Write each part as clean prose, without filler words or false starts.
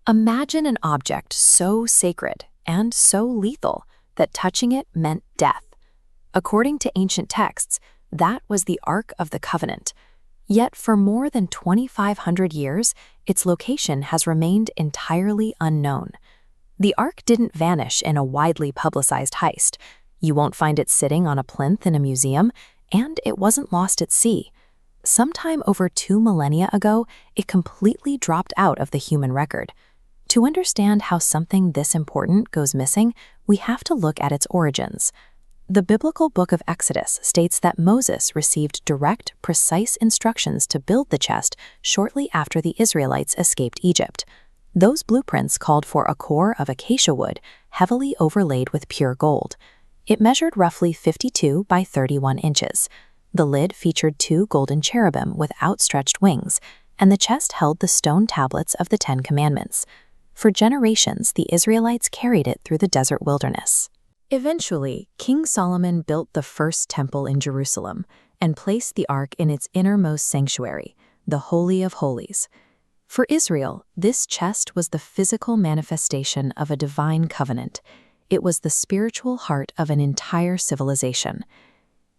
Imagine an object so sacred and so lethal that touching it meant death. According to ancient texts, that was the Ark of the Covenant. Yet for more than 2,500 years, its location has remained entirely unknown. The Ark didn't vanish in a widely publicized heist. You won't find it sitting on a plinth in a museum, and it wasn't lost at sea. Sometime over 2 millennia ago, it completely dropped out of the human record. To understand how something this important goes missing, we have to look at its origins. The biblical book of Exodus states that Moses received direct, precise instructions to build the chest shortly after the Israelites escaped Egypt. Those blueprints called for a core of acacia wood, heavily overlaid with pure gold. It measured roughly 52 by 31 inches. The lid featured 2 golden cherubim with outstretched wings, and the chest held the stone tablets of the 10 Commandments. For generations, the Israelites carried it through the desert wilderness. Eventually, King Solomon built the first temple in Jerusalem and placed the Ark in its innermost sanctuary, the Holy of Holies. For Israel, this chest was the physical manifestation of a divine covenant. It was the spiritual heart of an entire civilization.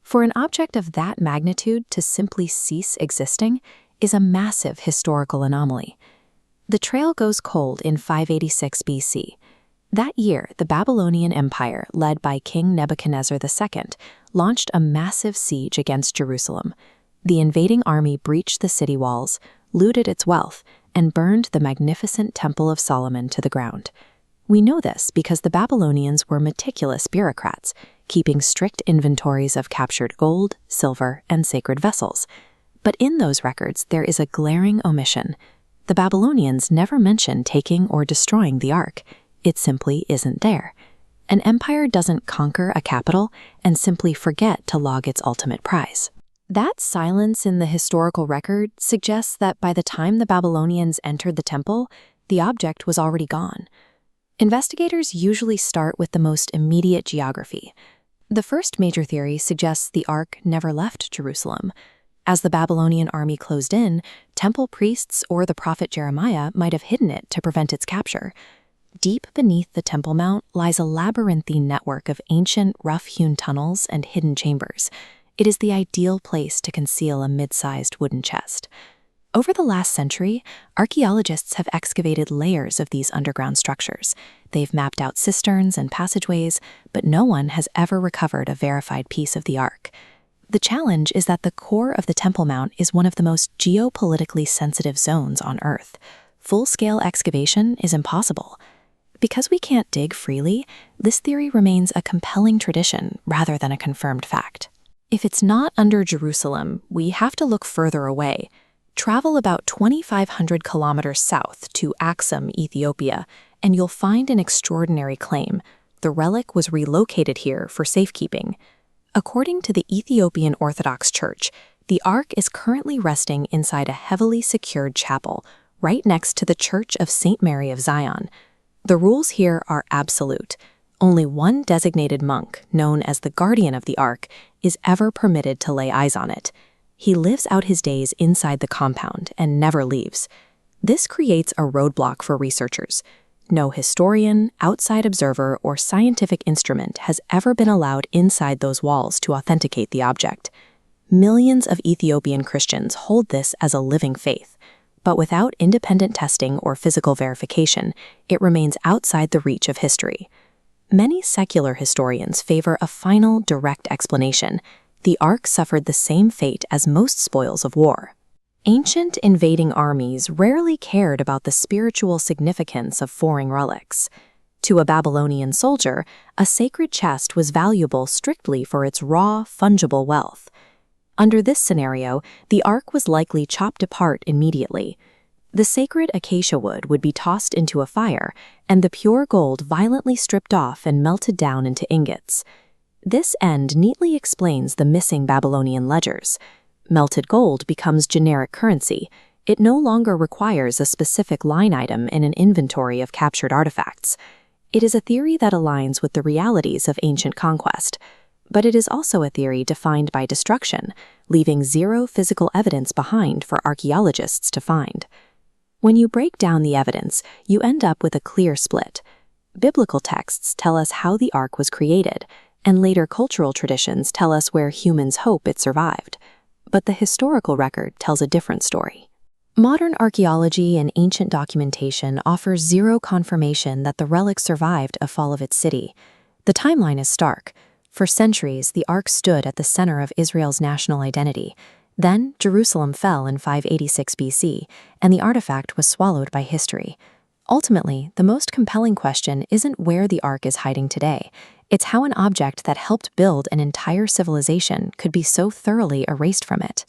For an object of that magnitude to simply cease existing is a massive historical anomaly. The trail goes cold in 586 BC. That year, the Babylonian Empire, led by King Nebuchadnezzar II, launched a massive siege against Jerusalem. The invading army breached the city walls, looted its wealth, and burned the magnificent Temple of Solomon to the ground. We know this because the Babylonians were meticulous bureaucrats, keeping strict inventories of captured gold, silver, and sacred vessels. But in those records, there is a glaring omission. The Babylonians never mention taking or destroying the Ark. It simply isn't there. An empire doesn't conquer a capital and simply forget to log its ultimate prize. That silence in the historical record suggests that by the time the Babylonians entered the temple, the object was already gone. Investigators usually start with the most immediate geography. The first major theory suggests the Ark never left Jerusalem. As the Babylonian army closed in, temple priests or the prophet Jeremiah might have hidden it to prevent its capture. Deep beneath the Temple Mount lies a labyrinthine network of ancient, rough-hewn tunnels and hidden chambers. It is the ideal place to conceal a mid-sized wooden chest. Over the last century, archaeologists have excavated layers of these underground structures. They've mapped out cisterns and passageways, but no one has ever recovered a verified piece of the Ark. The challenge is that the core of the Temple Mount is one of the most geopolitically sensitive zones on Earth. Full-scale excavation is impossible. Because we can't dig freely, this theory remains a compelling tradition rather than a confirmed fact. If it's not under Jerusalem, we have to look further away. Travel about 2,500 kilometers south to Axum, Ethiopia, and you'll find an extraordinary claim. The relic was relocated here for safekeeping. According to the Ethiopian Orthodox Church, the Ark is currently resting inside a heavily secured chapel, right next to the Church of St. Mary of Zion. The rules here are absolute. Only one designated monk, known as the guardian of the Ark, is ever permitted to lay eyes on it. He lives out his days inside the compound and never leaves. This creates a roadblock for researchers. No historian, outside observer, or scientific instrument has ever been allowed inside those walls to authenticate the object. Millions of Ethiopian Christians hold this as a living faith, but without independent testing or physical verification, it remains outside the reach of history. Many secular historians favor a final, direct explanation. The Ark suffered the same fate as most spoils of war. Ancient invading armies rarely cared about the spiritual significance of foreign relics. To a Babylonian soldier, a sacred chest was valuable strictly for its raw, fungible wealth. Under this scenario, the Ark was likely chopped apart immediately. The sacred acacia wood would be tossed into a fire, and the pure gold violently stripped off and melted down into ingots. This end neatly explains the missing Babylonian ledgers. Melted gold becomes generic currency. It no longer requires a specific line item in an inventory of captured artifacts. It is a theory that aligns with the realities of ancient conquest. But it is also a theory defined by destruction, leaving zero physical evidence behind for archaeologists to find. When you break down the evidence, you end up with a clear split. Biblical texts tell us how the ark was created, and later cultural traditions tell us where humans hope it survived. But the historical record tells a different story. Modern archaeology and ancient documentation offers zero confirmation that the relic survived a fall of its city. The timeline is stark. For centuries, the ark stood at the center of Israel's national identity. Then, Jerusalem fell in 586 BC, and the artifact was swallowed by history. Ultimately, the most compelling question isn't where the ark is hiding today. It's how an object that helped build an entire civilization could be so thoroughly erased from it.